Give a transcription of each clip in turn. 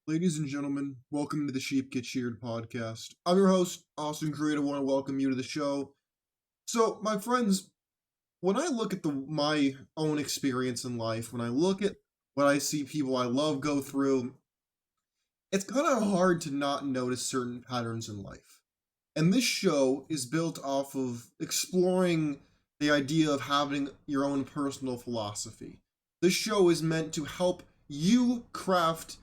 Ladies and gentlemen, welcome to the Sheep Get Sheared podcast. I'm your host, Austin Creative. I want to welcome you to the show. So, my friends, when I look at my own experience in life, when I look at what I see people I love go through, it's kind of hard to not notice certain patterns in life. And this show is built off of exploring the idea of having your own personal philosophy. This show is meant to help you craft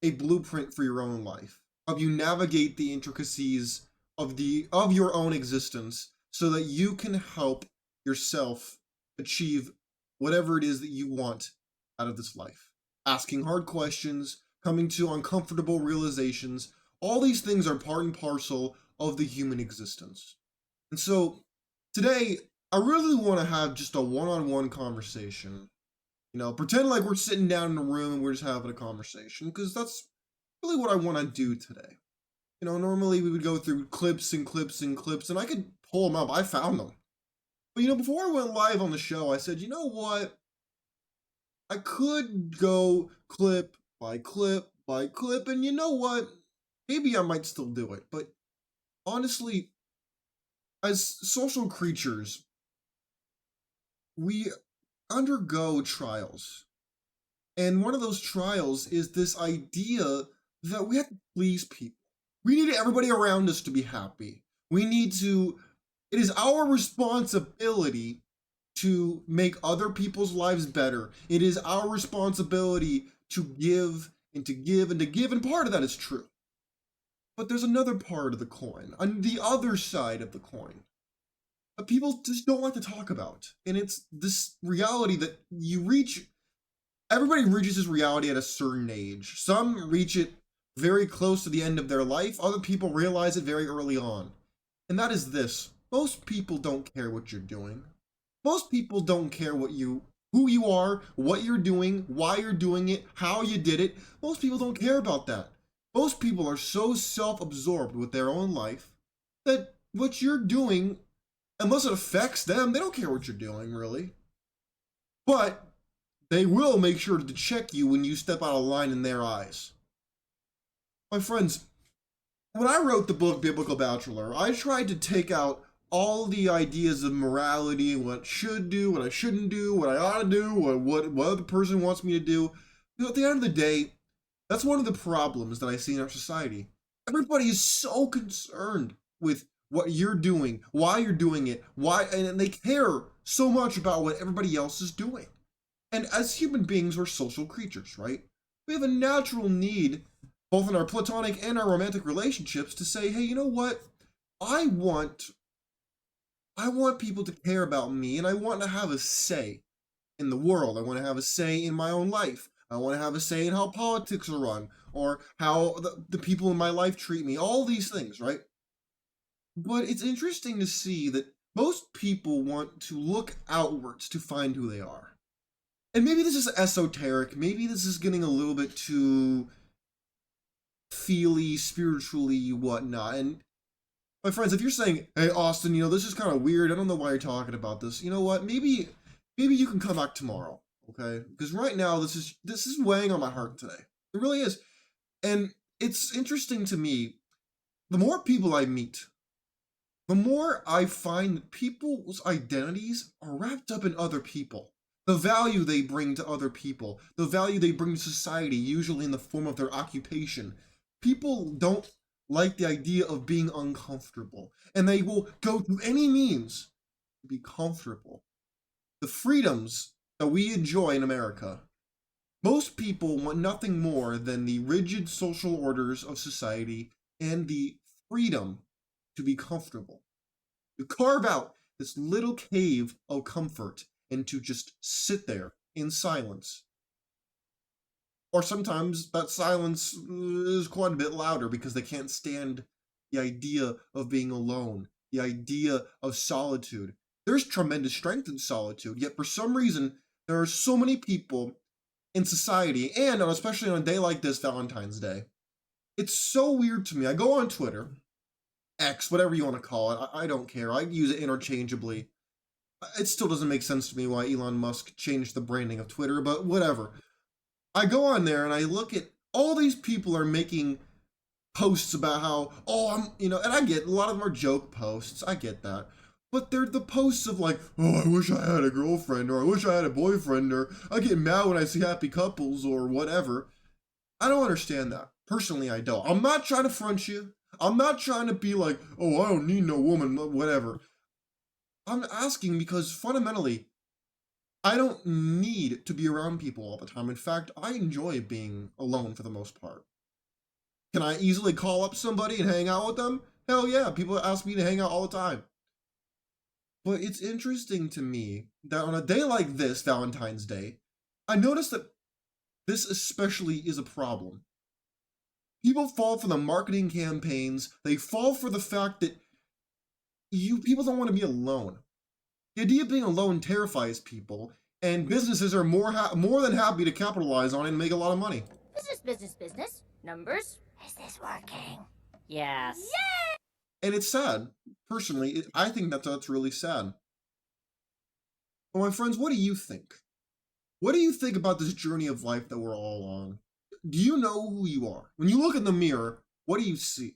a blueprint for your own life, help you navigate the intricacies of your own existence so that you can help yourself achieve whatever it is that you want out of this life. Asking hard questions, coming to uncomfortable realizations, all these things are part and parcel of the human existence. And so today, I really want to have just a one-on-one conversation. Pretend like we're sitting down in a room and we're just having a conversation, because that's really what I want to do today. Normally we would go through clips and clips and clips, and I could pull them up. I found them. But, before I went live on the show, I said, you know what? I could go clip by clip by clip, and you know what? Maybe I might still do it. But honestly, as social creatures, we undergo trials. And one of those trials is this idea that we have to please people. We need everybody around us to be happy. It is our responsibility to make other people's lives better. It is our responsibility to give and to give and to give, and part of that is true. But there's another part of the coin, on the other side of the coin, that people just don't like to talk about. And it's this reality that everybody reaches this reality at a certain age. Some reach it very close to the end of their life. Other people realize it very early on. And that is this. Most people don't care what you're doing. Most people don't care who you are, what you're doing, why you're doing it, how you did it. Most people don't care about that. Most people are so self-absorbed with their own life that what you're doing, unless it affects them, they don't care what you're doing, really. But they will make sure to check you when you step out of line in their eyes. My friends, when I wrote the book Biblical Bachelor, I tried to take out all the ideas of morality, what I should do, what I shouldn't do, what I ought to do, what other person wants me to do. At the end of the day, that's one of the problems that I see in our society. Everybody is so concerned with what you're doing, why you're doing it, and they care so much about what everybody else is doing. And as human beings, we're social creatures, right? We have a natural need, both in our platonic and our romantic relationships, to say, hey, you know what? I want people to care about me, and I want to have a say in the world. I want to have a say in my own life. I want to have a say in how politics are run, or how the people in my life treat me. All these things, right? But it's interesting to see that most people want to look outwards to find who they are. And maybe this is esoteric, maybe this is getting a little bit too feely, spiritually, whatnot. And my friends, if you're saying, hey, Austin, this is kind of weird, I don't know why you're talking about this, you know what, maybe you can come back tomorrow, okay? Because right now, this is weighing on my heart today. It really is. And it's interesting to me, the more people I meet, the more I find that people's identities are wrapped up in other people. The value they bring to other people, the value they bring to society, usually in the form of their occupation. People don't like the idea of being uncomfortable, and they will go to any means to be comfortable. The freedoms that we enjoy in America, most people want nothing more than the rigid social orders of society and the freedom to be comfortable, to carve out this little cave of comfort and to just sit there in silence. Or sometimes that silence is quite a bit louder because they can't stand the idea of being alone, the idea of solitude. There's tremendous strength in solitude, yet for some reason, there are so many people in society, and especially on a day like this, Valentine's Day. It's so weird to me. I go on Twitter, X, whatever you want to call it. I don't care. I use it interchangeably. It still doesn't make sense to me why Elon Musk changed the branding of Twitter, but whatever. I go on there and I look at all these people are making posts about how, oh, and I get a lot of them are joke posts. I get that. But they're the posts of like, oh, I wish I had a girlfriend, or I wish I had a boyfriend, or I get mad when I see happy couples, or whatever. I don't understand that. Personally, I don't. I'm not trying to front you. I'm not trying to be like, oh, I don't need no woman, whatever. I'm asking because fundamentally, I don't need to be around people all the time. In fact, I enjoy being alone for the most part. Can I easily call up somebody and hang out with them? Hell yeah, people ask me to hang out all the time. But it's interesting to me that on a day like this, Valentine's Day, I noticed that this especially is a problem. People fall for the marketing campaigns. They fall for the fact that people don't want to be alone. The idea of being alone terrifies people, and businesses are more than happy to capitalize on it and make a lot of money. Business, business, business. Numbers. Is this working? Yes. Yay! And it's sad. Personally, I think that's really sad. But my friends, what do you think? What do you think about this journey of life that we're all on? Do you know who you are? When you look in the mirror, what do you see?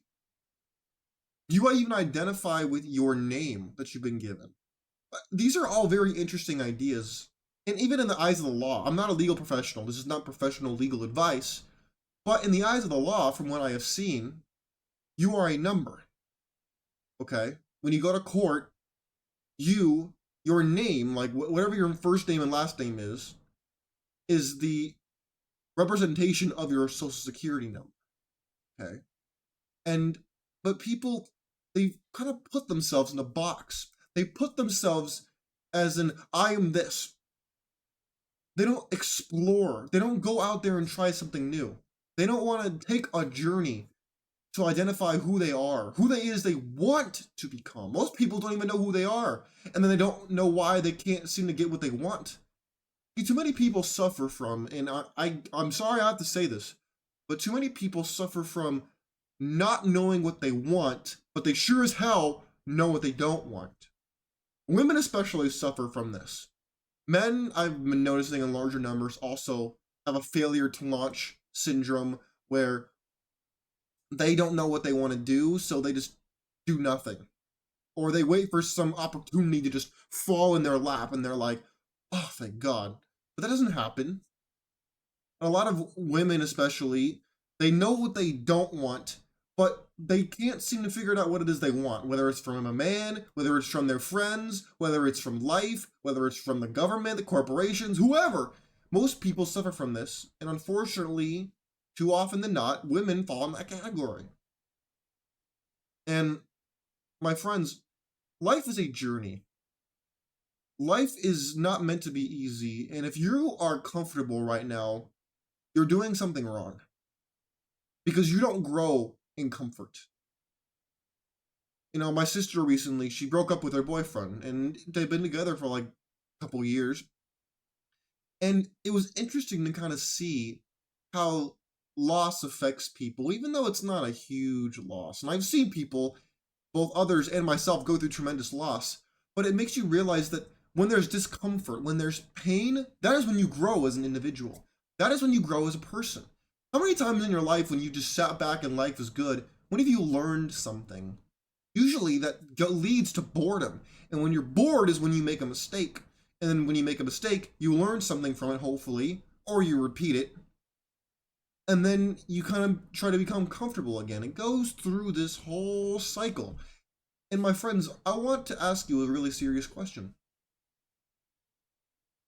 Do you even identify with your name that you've been given? These are all very interesting ideas. And even in the eyes of the law, I'm not a legal professional. This is not professional legal advice. But in the eyes of the law, from what I have seen, you are a number. Okay? When you go to court, your name, like whatever your first name and last name is the representation of your social security number. Okay? But people, they kind of put themselves in a box. They put themselves as an, I am this. They don't explore. They don't go out there and try something new. They don't want to take a journey to identify who they are, who they want to become. Most people don't even know who they are, and then they don't know why they can't seem to get what they want. Too many people suffer from, and I'm sorry I have to say this, but too many people suffer from not knowing what they want, but they sure as hell know what they don't want. Women especially suffer from this. Men, I've been noticing in larger numbers, also have a failure to launch syndrome where they don't know what they want to do, so they just do nothing. Or they wait for some opportunity to just fall in their lap and they're like, oh, thank God. But that doesn't happen. A lot of women especially, they know what they don't want, but they can't seem to figure out what it is they want, whether it's from a man, whether it's from their friends, whether it's from life, whether it's from the government, the corporations, whoever. Most people suffer from this, and unfortunately, too often than not, women fall in that category. And my friends, life is a journey. Life is not meant to be easy, and if you are comfortable right now, you're doing something wrong. Because you don't grow in comfort. My sister recently, she broke up with her boyfriend, and they've been together for like a couple years. And it was interesting to kind of see how loss affects people, even though it's not a huge loss. And I've seen people, both others and myself, go through tremendous loss. But it makes you realize that when there's discomfort, when there's pain, that is when you grow as an individual. That is when you grow as a person. How many times in your life when you just sat back and life was good, when have you learned something? Usually that leads to boredom. And when you're bored is when you make a mistake. And then when you make a mistake, you learn something from it, hopefully, or you repeat it. And then you kind of try to become comfortable again. It goes through this whole cycle. And my friends, I want to ask you a really serious question.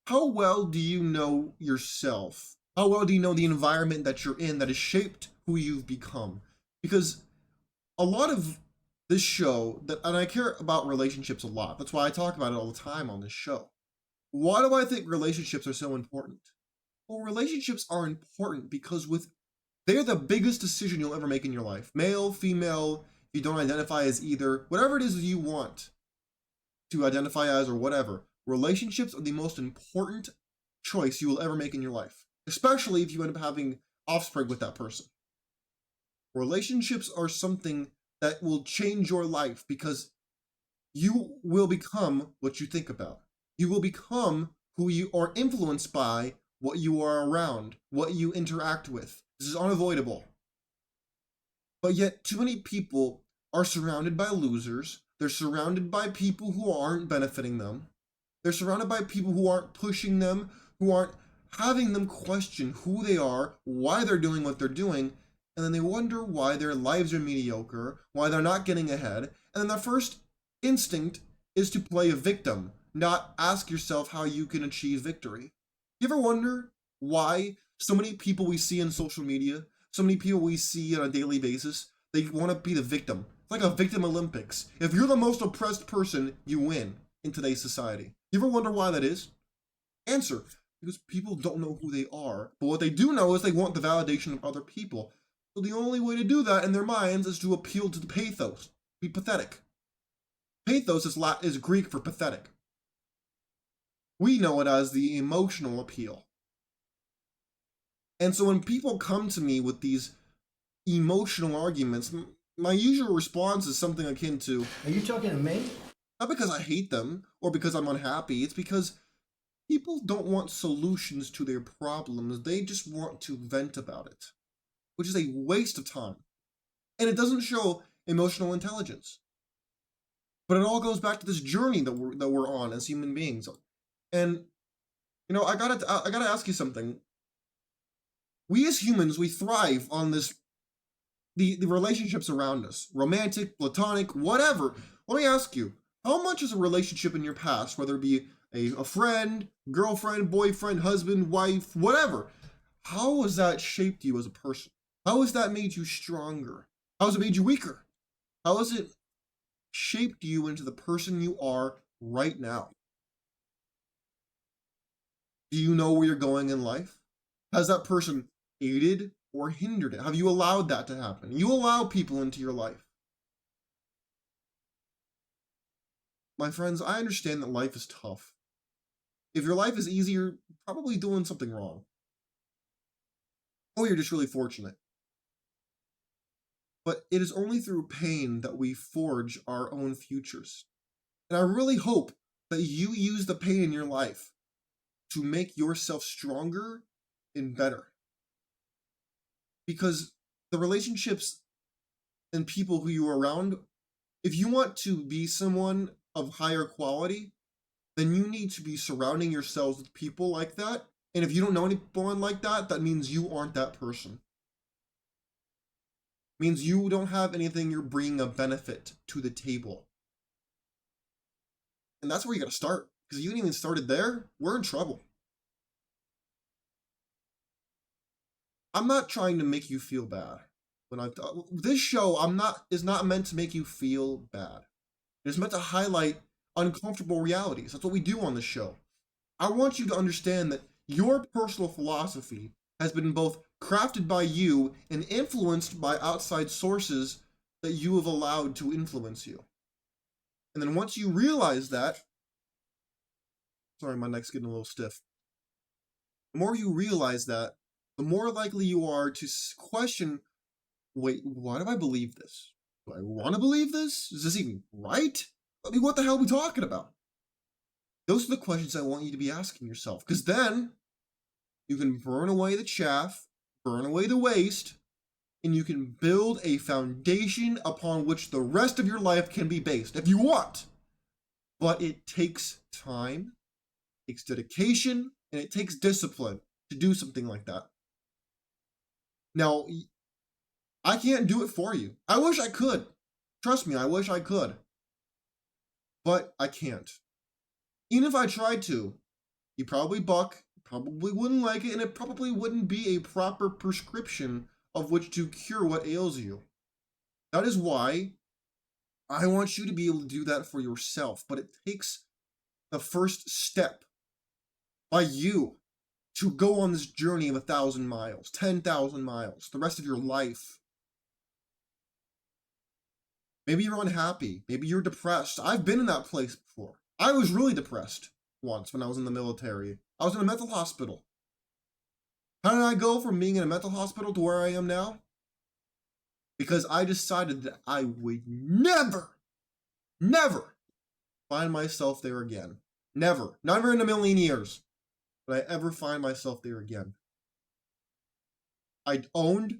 How well do you know yourself? How well do you know the environment that you're in that has shaped who you've become? Because a lot of this show, and I care about relationships a lot. That's why I talk about it all the time on this show. Why do I think relationships are so important? Well, relationships are important because they're the biggest decision you'll ever make in your life. Male, female, if you don't identify as either, whatever it is you want to identify as or whatever, relationships are the most important choice you will ever make in your life, especially if you end up having offspring with that person. Relationships are something that will change your life because you will become what you think about. You will become who you are influenced by, what you are around, what you interact with. This is unavoidable. But yet, too many people are surrounded by losers. They're surrounded by people who aren't benefiting them. They're surrounded by people who aren't pushing them, who aren't having them question who they are, why they're doing what they're doing, and then they wonder why their lives are mediocre, why they're not getting ahead, and then their first instinct is to play a victim, not ask yourself how you can achieve victory. You ever wonder why so many people we see in social media, so many people we see on a daily basis, they want to be the victim? It's like a victim Olympics. If you're the most oppressed person, you win in today's society. You ever wonder why that is? Answer: because people don't know who they are, but what they do know is they want the validation of other people. So the only way to do that in their minds is to appeal to the pathos, be pathetic. Pathos is Greek for pathetic. We know it as the emotional appeal. And so when people come to me with these emotional arguments, my usual response is something akin to, Are you talking to me? not because I hate them or because I'm unhappy, it's because people don't want solutions to their problems. They just want to vent about it, which is a waste of time. And it doesn't show emotional intelligence. But it all goes back to this journey that we're on as human beings. And I gotta ask you something. We as humans, we thrive on the relationships around us, romantic, platonic, whatever. Let me ask you, how much is a relationship in your past, whether it be a friend, girlfriend, boyfriend, husband, wife, whatever, how has that shaped you as a person? How has that made you stronger? How has it made you weaker? How has it shaped you into the person you are right now? Do you know where you're going in life? Has that person aided or hindered it? Have you allowed that to happen? You allow people into your life. My friends, I understand that life is tough. If your life is easy, you're probably doing something wrong. Or you're just really fortunate. But it is only through pain that we forge our own futures. And I really hope that you use the pain in your life to make yourself stronger and better. Because the relationships and people who you are around, if you want to be someone of higher quality, then you need to be surrounding yourselves with people like that. And if you don't know anyone like that, that means you aren't that person. It means you don't have anything you're bringing a benefit to the table. And that's where you gotta start. Because if you ain't even started there, we're in trouble. I'm not trying to make you feel bad. This show is not meant to make you feel bad. It's meant to highlight uncomfortable realities. That's what we do on this show. I want you to understand that your personal philosophy has been both crafted by you and influenced by outside sources that you have allowed to influence you. And then once you realize that, sorry, my neck's getting a little stiff. The more you realize that, the more likely you are to question, wait, why do I believe this? Do I want to believe this? Is this even right? I mean, what the hell are we talking about? Those are the questions I want you to be asking yourself, because then you can burn away the chaff, burn away the waste, and you can build a foundation upon which the rest of your life can be based, if you want. But it takes time, it takes dedication, and it takes discipline to do something like that. Now, I can't do it for you. I wish I could. Trust me, I wish I could. But I can't. Even if I tried to, you probably buck, probably wouldn't like it, and it probably wouldn't be a proper prescription of which to cure what ails you. That is why I want you to be able to do that for yourself, but it takes the first step by you to go on this journey of 1,000 miles, 10,000 miles, the rest of your life. Maybe you're unhappy. Maybe you're depressed. I've been in that place before. I was really depressed once when I was in the military. I was in a mental hospital. How did I go from being in a mental hospital to where I am now? Because I decided that I would never find myself there again. Never. Never in a million years would I ever find myself there again. I owned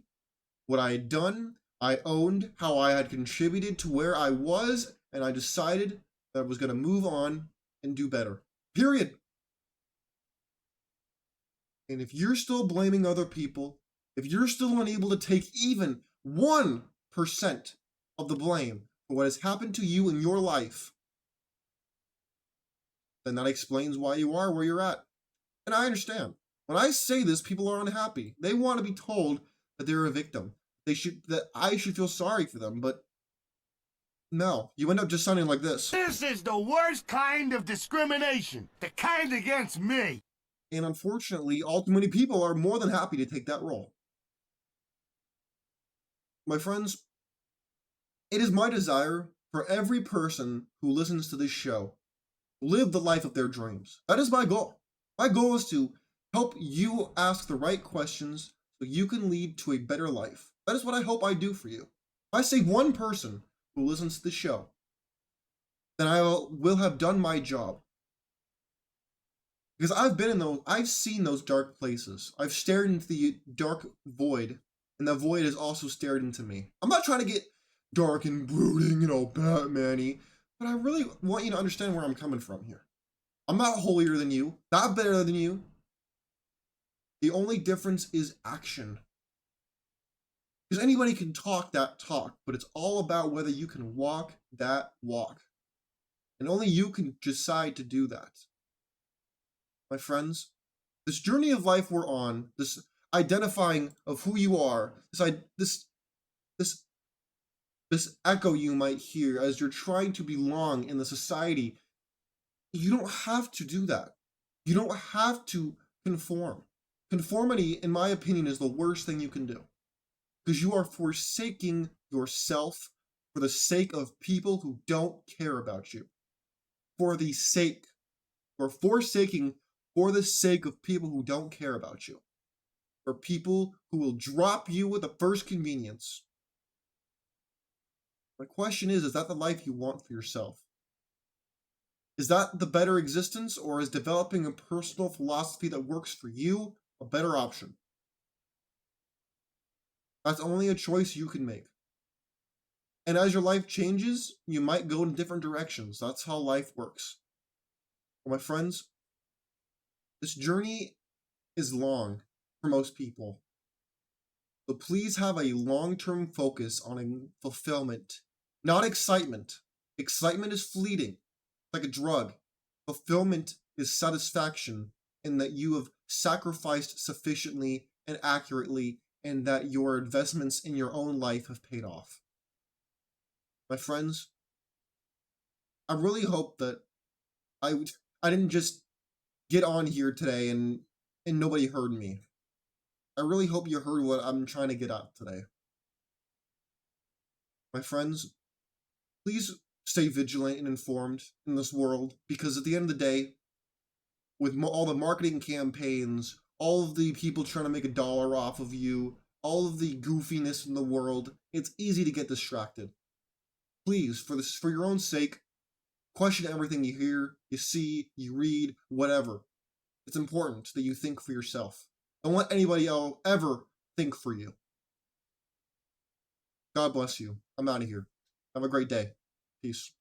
what I had done. I owned how I had contributed to where I was, and I decided that I was going to move on and do better. Period. And if you're still blaming other people, if you're still unable to take even 1% of the blame for what has happened to you in your life, then that explains why you are where you're at. And I understand. When I say this, people are unhappy. They want to be told that they're a victim. That I should feel sorry for them, but no, you end up just sounding like this. This is the worst kind of discrimination, the kind against me. And unfortunately, all too many people are more than happy to take that role. My friends, it is my desire for every person who listens to this show to live the life of their dreams. That is my goal. My goal is to help you ask the right questions so you can lead to a better life. That is what I hope I do for you. If I save one person who listens to the show, then I will have done my job. Because I've seen those dark places. I've stared into the dark void, and the void has also stared into me. I'm not trying to get dark and brooding, Batman-y, but I really want you to understand where I'm coming from here. I'm not holier than you, not better than you. The only difference is action. Because anybody can talk that talk, but it's all about whether you can walk that walk. And only you can decide to do that. My friends, this journey of life we're on, this identifying of who you are, this echo you might hear as you're trying to belong in the society, you don't have to do that. You don't have to conform. Conformity, in my opinion, is the worst thing you can do. Because you are forsaking yourself for the sake of people who don't care about you. You're forsaking for the sake of people who don't care about you. For people who will drop you at the first convenience. My question is that the life you want for yourself? Is that the better existence, or is developing a personal philosophy that works for you a better option? That's only a choice you can make. And as your life changes, you might go in different directions. That's how life works. Well, my friends, this journey is long for most people. So please have a long-term focus on fulfillment, not excitement. Excitement is fleeting, like a drug. Fulfillment is satisfaction in that you have sacrificed sufficiently and accurately, and that your investments in your own life have paid off. My friends, I really hope that I didn't just get on here today and nobody heard me. I really hope you heard what I'm trying to get at today. My friends, please stay vigilant and informed in this world, because at the end of the day, with all the marketing campaigns, all of the people trying to make $1 off of you, all of the goofiness in the world, it's easy to get distracted. Please, for your own sake, question everything you hear, you see, you read, whatever. It's important that you think for yourself. Don't let anybody else ever think for you. God bless you. I'm out of here. Have a great day. Peace.